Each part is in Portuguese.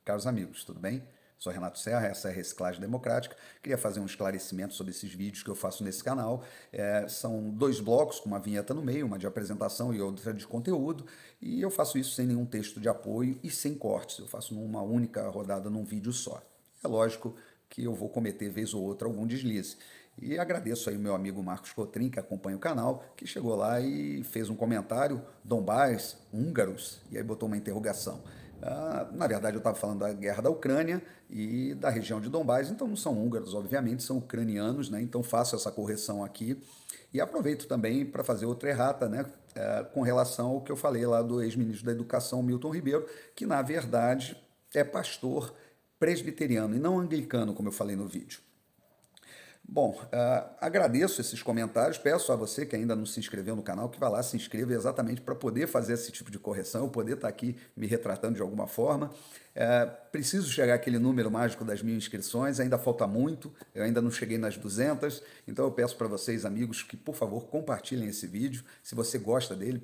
caros amigos, tudo bem? Sou Renato Serra, essa é a Reciclagem Democrática. Queria fazer um esclarecimento sobre esses vídeos que eu faço nesse canal. São dois blocos com uma vinheta no meio, uma de apresentação e outra de conteúdo, e eu faço isso sem nenhum texto de apoio e sem cortes. Eu faço numa única rodada, num vídeo só. É lógico que eu vou cometer vez ou outra algum deslize. E agradeço aí o meu amigo Marcos Cotrim, que acompanha o canal, que chegou lá e fez um comentário, Donbás, húngaros, e aí botou uma interrogação. Na verdade, eu estava falando da guerra da Ucrânia e da região de Donbás, então não são húngaros, obviamente, são ucranianos, né? Então faço essa correção aqui e aproveito também para fazer outra errata, né? Com relação ao que eu falei lá do ex-ministro da Educação, Milton Ribeiro, que na verdade é pastor presbiteriano e não anglicano, como eu falei no vídeo. Bom, agradeço esses comentários, peço a você que ainda não se inscreveu no canal, que vá lá, se inscreva exatamente para poder fazer esse tipo de correção, eu poder estar aqui me retratando de alguma forma. Preciso chegar àquele número mágico das 1000 inscrições, ainda falta muito, eu ainda não cheguei nas 200, então eu peço para vocês, amigos, que por favor compartilhem esse vídeo, se você gosta dele,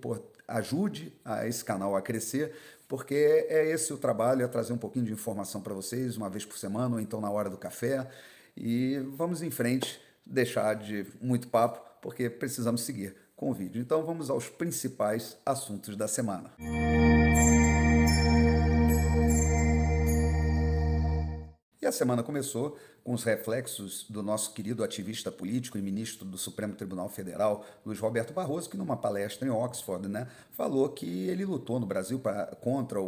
ajude esse canal a crescer, porque é esse o trabalho, é trazer um pouquinho de informação para vocês, uma vez por semana, ou então na hora do café. E vamos em frente, deixar de muito papo, porque precisamos seguir com o vídeo. Então vamos aos principais assuntos da semana. E a semana começou com os reflexos do nosso querido ativista político e ministro do Supremo Tribunal Federal, Luiz Roberto Barroso, que numa palestra em Oxford, né, falou que ele lutou no Brasil contra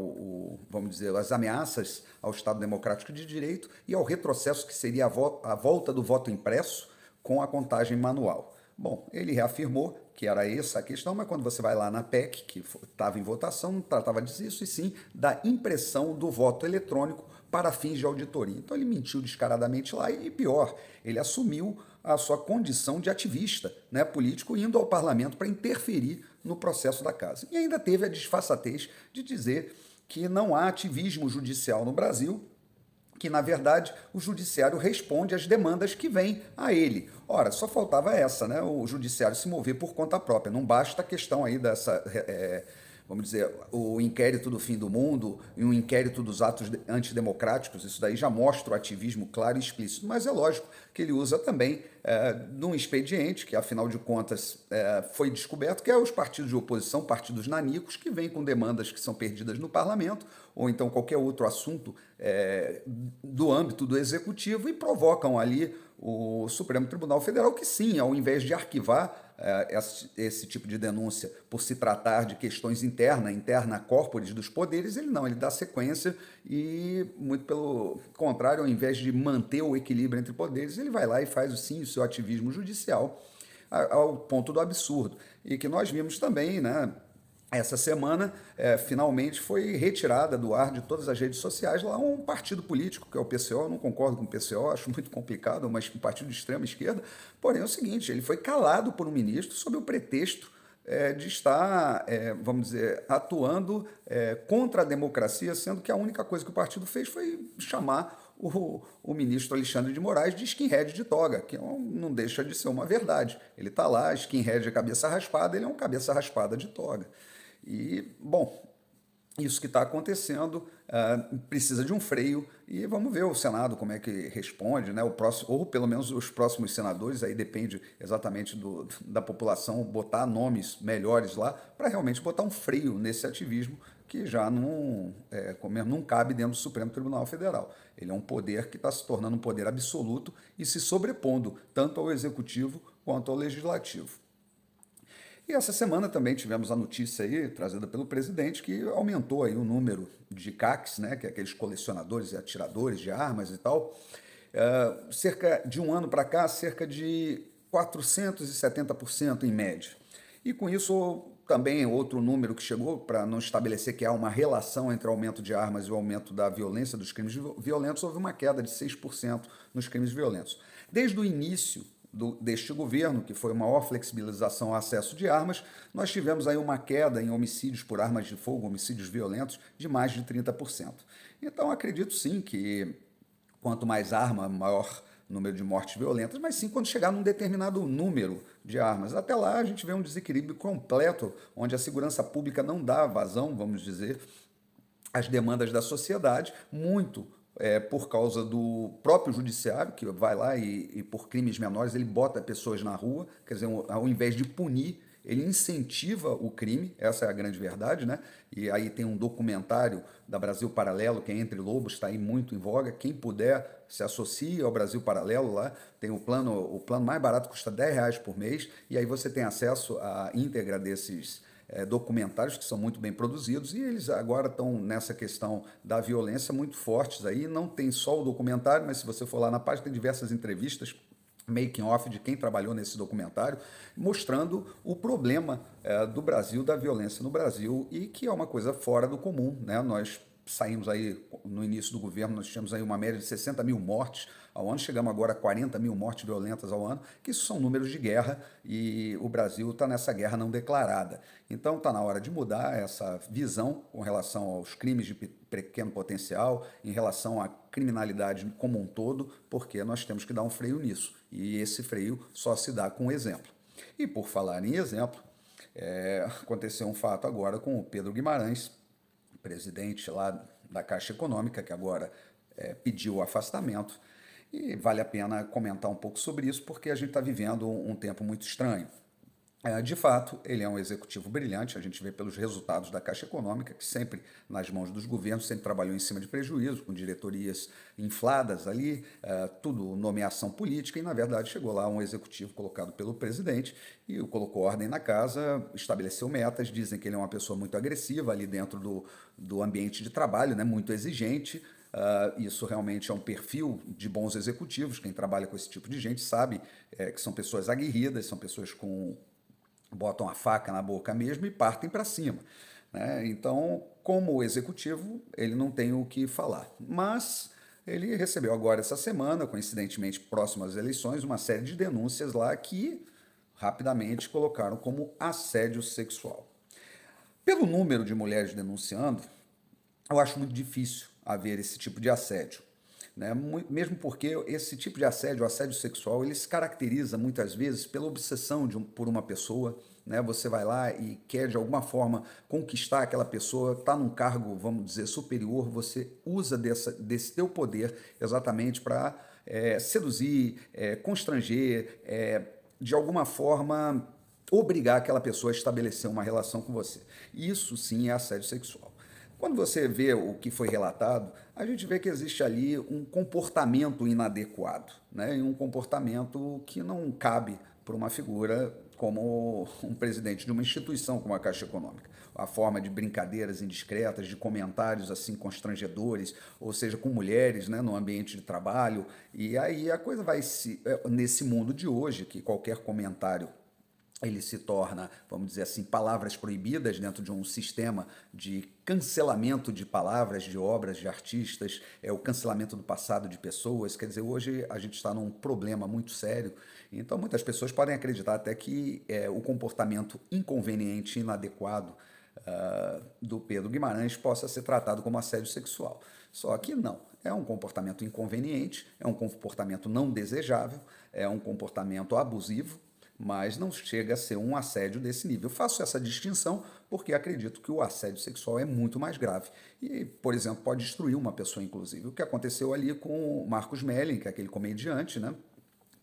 vamos dizer, as ameaças ao Estado Democrático de Direito e ao retrocesso que seria a volta do voto impresso com a contagem manual. Bom, ele reafirmou que era essa a questão, mas quando você vai lá na PEC, que estava em votação, não tratava disso, e sim da impressão do voto eletrônico para fins de auditoria. Então ele mentiu descaradamente lá e, pior, ele assumiu a sua condição de ativista, né, político, indo ao parlamento para interferir no processo da casa. E ainda teve a disfarçatez de dizer que não há ativismo judicial no Brasil, que, na verdade, o judiciário responde às demandas que vêm a ele. Ora, só faltava essa, né? O judiciário se mover por conta própria. Não basta a questão aí dessa, vamos dizer, o inquérito do fim do mundo e o inquérito dos atos antidemocráticos, isso daí já mostra o ativismo claro e explícito, mas é lógico que ele usa também num expediente, que afinal de contas foi descoberto, que é os partidos de oposição, partidos nanicos, que vêm com demandas que são perdidas no parlamento, ou então qualquer outro assunto do âmbito do executivo e provocam ali o Supremo Tribunal Federal, que sim, ao invés de arquivar esse tipo de denúncia por se tratar de questões interna corporis dos poderes, ele dá sequência e, muito pelo contrário, ao invés de manter o equilíbrio entre poderes, ele vai lá e faz sim o seu ativismo judicial ao ponto do absurdo. E que nós vimos também, né? Essa semana, finalmente, foi retirada do ar de todas as redes sociais lá um partido político, que é o PCO. Eu não concordo com o PCO, acho muito complicado, mas um partido de extrema esquerda. Porém, é o seguinte, ele foi calado por um ministro sob o pretexto de estar, vamos dizer, atuando contra a democracia, sendo que a única coisa que o partido fez foi chamar o ministro Alexandre de Moraes de skinhead de toga, que não deixa de ser uma verdade. Ele está lá, skinhead de cabeça raspada, ele é um cabeça raspada de toga. E, bom, isso que está acontecendo precisa de um freio e vamos ver o Senado como é que responde, né? Ou pelo menos os próximos senadores, aí depende exatamente da população botar nomes melhores lá para realmente botar um freio nesse ativismo que já não cabe dentro do Supremo Tribunal Federal. Ele é um poder que está se tornando um poder absoluto e se sobrepondo tanto ao Executivo quanto ao Legislativo. E essa semana também tivemos a notícia aí, trazida pelo presidente, que aumentou aí o número de CACs, né, que é aqueles colecionadores e atiradores de armas e tal, cerca de um ano para cá, cerca de 470% em média. E com isso, também outro número que chegou, para não estabelecer que há uma relação entre o aumento de armas e o aumento da violência, dos crimes violentos, houve uma queda de 6% nos crimes violentos. Desde o início deste governo, que foi maior flexibilização ao acesso de armas, nós tivemos aí uma queda em homicídios por armas de fogo, homicídios violentos, de mais de 30%. Então, acredito sim que quanto mais arma, maior número de mortes violentas, mas sim quando chegar num determinado número de armas. Até lá a gente vê um desequilíbrio completo, onde a segurança pública não dá vazão, vamos dizer, as demandas da sociedade, muito por causa do próprio judiciário, que vai lá e por crimes menores ele bota pessoas na rua, quer dizer, ao invés de punir, ele incentiva o crime, essa é a grande verdade, né? E aí tem um documentário da Brasil Paralelo, que é Entre Lobos, está aí muito em voga. Quem puder, se associe ao Brasil Paralelo lá. Tem o plano mais barato custa R$ 10 por mês, e aí você tem acesso à íntegra desses documentários que são muito bem produzidos, e eles agora estão nessa questão da violência muito fortes aí. Não tem só o documentário, mas se você for lá na página, tem diversas entrevistas making off de quem trabalhou nesse documentário, mostrando o problema do Brasil, da violência no Brasil, e que é uma coisa fora do comum, né? Nós saímos aí, no início do governo, nós tínhamos aí uma média de 60 mil mortes ao ano, chegamos agora a 40 mil mortes violentas ao ano, que isso são números de guerra, e o Brasil está nessa guerra não declarada. Então está na hora de mudar essa visão com relação aos crimes de pequeno potencial, em relação à criminalidade como um todo, porque nós temos que dar um freio nisso, e esse freio só se dá com exemplo. E por falar em exemplo, aconteceu um fato agora com o Pedro Guimarães, presidente lá da Caixa Econômica, que agora pediu o afastamento, e vale a pena comentar um pouco sobre isso, porque a gente está vivendo um tempo muito estranho. De fato, ele é um executivo brilhante, a gente vê pelos resultados da Caixa Econômica, que sempre, nas mãos dos governos, sempre trabalhou em cima de prejuízo, com diretorias infladas ali, tudo nomeação política, e na verdade chegou lá um executivo colocado pelo presidente e colocou ordem na casa, estabeleceu metas. Dizem que ele é uma pessoa muito agressiva ali dentro do ambiente de trabalho, né, muito exigente. Isso realmente é um perfil de bons executivos. Quem trabalha com esse tipo de gente sabe que são pessoas aguerridas, são pessoas com botam a faca na boca mesmo e partem para cima, né? Então, como executivo, ele não tem o que falar. Mas ele recebeu agora essa semana, coincidentemente próximo às eleições, uma série de denúncias lá que rapidamente colocaram como assédio sexual. Pelo número de mulheres denunciando, eu acho muito difícil haver esse tipo de assédio, né? Mesmo porque esse tipo de assédio, o assédio sexual, ele se caracteriza muitas vezes pela obsessão por uma pessoa, né? Você vai lá e quer de alguma forma conquistar aquela pessoa, está num cargo, vamos dizer, superior, você usa desse teu poder exatamente para seduzir, constranger, de alguma forma obrigar aquela pessoa a estabelecer uma relação com você. Isso sim é assédio sexual. Quando você vê o que foi relatado, a gente vê que existe ali um comportamento inadequado, né? E um comportamento que não cabe para uma figura como um presidente de uma instituição como a Caixa Econômica. A forma de brincadeiras indiscretas, de comentários assim constrangedores, ou seja, com mulheres, né, no ambiente de trabalho. E aí a coisa vai nesse mundo de hoje, que qualquer comentário ele se torna, vamos dizer assim, palavras proibidas dentro de um sistema de cancelamento de palavras, de obras, de artistas, o cancelamento do passado de pessoas. Quer dizer, hoje a gente está num problema muito sério, então muitas pessoas podem acreditar até que o comportamento inconveniente, inadequado do Pedro Guimarães possa ser tratado como assédio sexual. Só que não, é um comportamento inconveniente, é um comportamento não desejável, é um comportamento abusivo, mas não chega a ser um assédio desse nível. Eu faço essa distinção porque acredito que o assédio sexual é muito mais grave e, por exemplo, pode destruir uma pessoa, inclusive. O que aconteceu ali com o Marcos Melling, que é aquele comediante, né,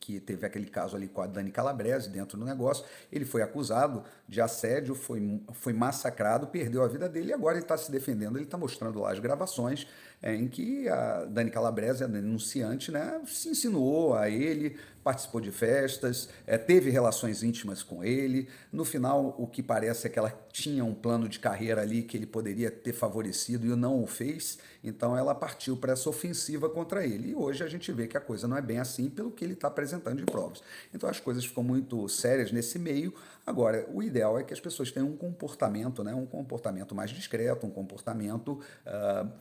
que teve aquele caso ali com a Dani Calabrese dentro do negócio. Ele foi acusado de assédio, foi massacrado, perdeu a vida dele, e agora ele está se defendendo. Ele está mostrando lá as gravações em que a Dani Calabrese, a denunciante, né, se insinuou a ele, participou de festas, teve relações íntimas com ele. No final, o que parece é que ela tinha um plano de carreira ali que ele poderia ter favorecido e não o fez, então ela partiu para essa ofensiva contra ele. E hoje a gente vê que a coisa não é bem assim pelo que ele está apresentando de provas. Então as coisas ficam muito sérias nesse meio. Agora, o ideal é que as pessoas tenham um comportamento, né, um comportamento mais discreto, um comportamento,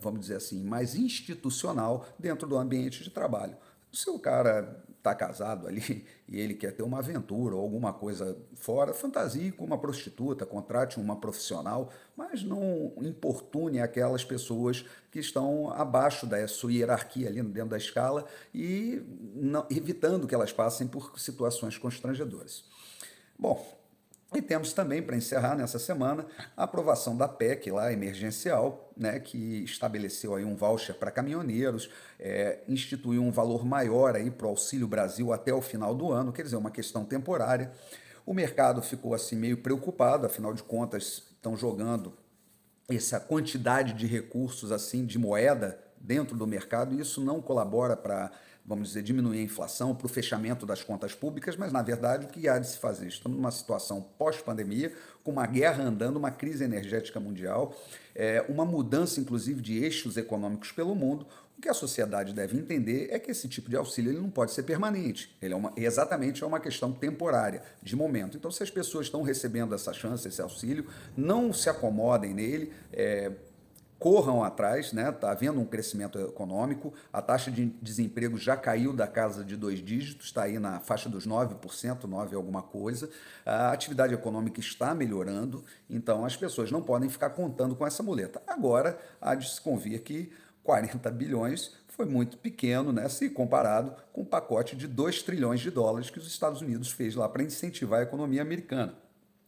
vamos dizer assim, mais institucional dentro do ambiente de trabalho. Se o cara está casado ali e ele quer ter uma aventura ou alguma coisa fora, fantasie com uma prostituta, contrate uma profissional, mas não importune aquelas pessoas que estão abaixo da sua hierarquia ali dentro da escala e evitando que elas passem por situações constrangedoras. Bom, E temos também, para encerrar nessa semana, a aprovação da PEC lá, emergencial, né, que estabeleceu aí um voucher para caminhoneiros, instituiu um valor maior aí para o Auxílio Brasil até o final do ano, quer dizer, uma questão temporária. O mercado ficou assim meio preocupado, afinal de contas, estão jogando essa quantidade de recursos assim de moeda dentro do mercado, e isso não colabora para, vamos dizer, diminuir a inflação, para o fechamento das contas públicas, mas na verdade o que há de se fazer? Estamos numa situação pós-pandemia, com uma guerra andando, uma crise energética mundial, uma mudança inclusive de eixos econômicos pelo mundo. O que a sociedade deve entender é que esse tipo de auxílio ele não pode ser permanente, ele exatamente é uma questão temporária, de momento. Então, se as pessoas estão recebendo essa chance, esse auxílio, não se acomodem nele, corram atrás, né? Está havendo um crescimento econômico, a taxa de desemprego já caiu da casa de 2 dígitos, está aí na faixa dos 9%, 9 alguma coisa, a atividade econômica está melhorando, então as pessoas não podem ficar contando com essa muleta. Agora, há de se convir que 40 bilhões foi muito pequeno, né, se comparado com o pacote de 2 trilhões de dólares que os Estados Unidos fez lá para incentivar a economia americana.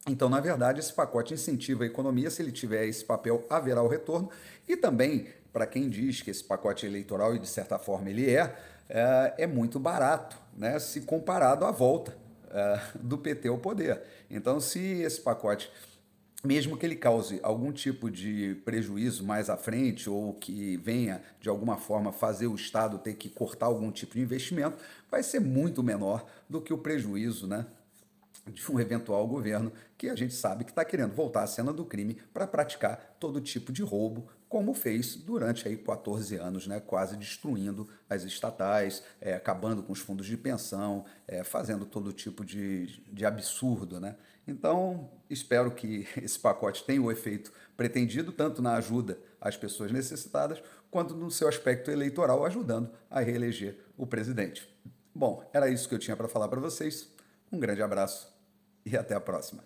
Então, na verdade, esse pacote incentiva a economia, se ele tiver esse papel, haverá o retorno. E também, para quem diz que esse pacote eleitoral, e de certa forma ele é muito barato, né, se comparado à volta do PT ao poder. Então, se esse pacote, mesmo que ele cause algum tipo de prejuízo mais à frente ou que venha, de alguma forma, fazer o Estado ter que cortar algum tipo de investimento, vai ser muito menor do que o prejuízo, né, de um eventual governo que a gente sabe que está querendo voltar à cena do crime para praticar todo tipo de roubo, como fez durante aí 14 anos, né, quase destruindo as estatais, acabando com os fundos de pensão, fazendo todo tipo de absurdo, né? Então, espero que esse pacote tenha o efeito pretendido, tanto na ajuda às pessoas necessitadas, quanto no seu aspecto eleitoral, ajudando a reeleger o presidente. Bom, era isso que eu tinha para falar para vocês. Um grande abraço e até a próxima.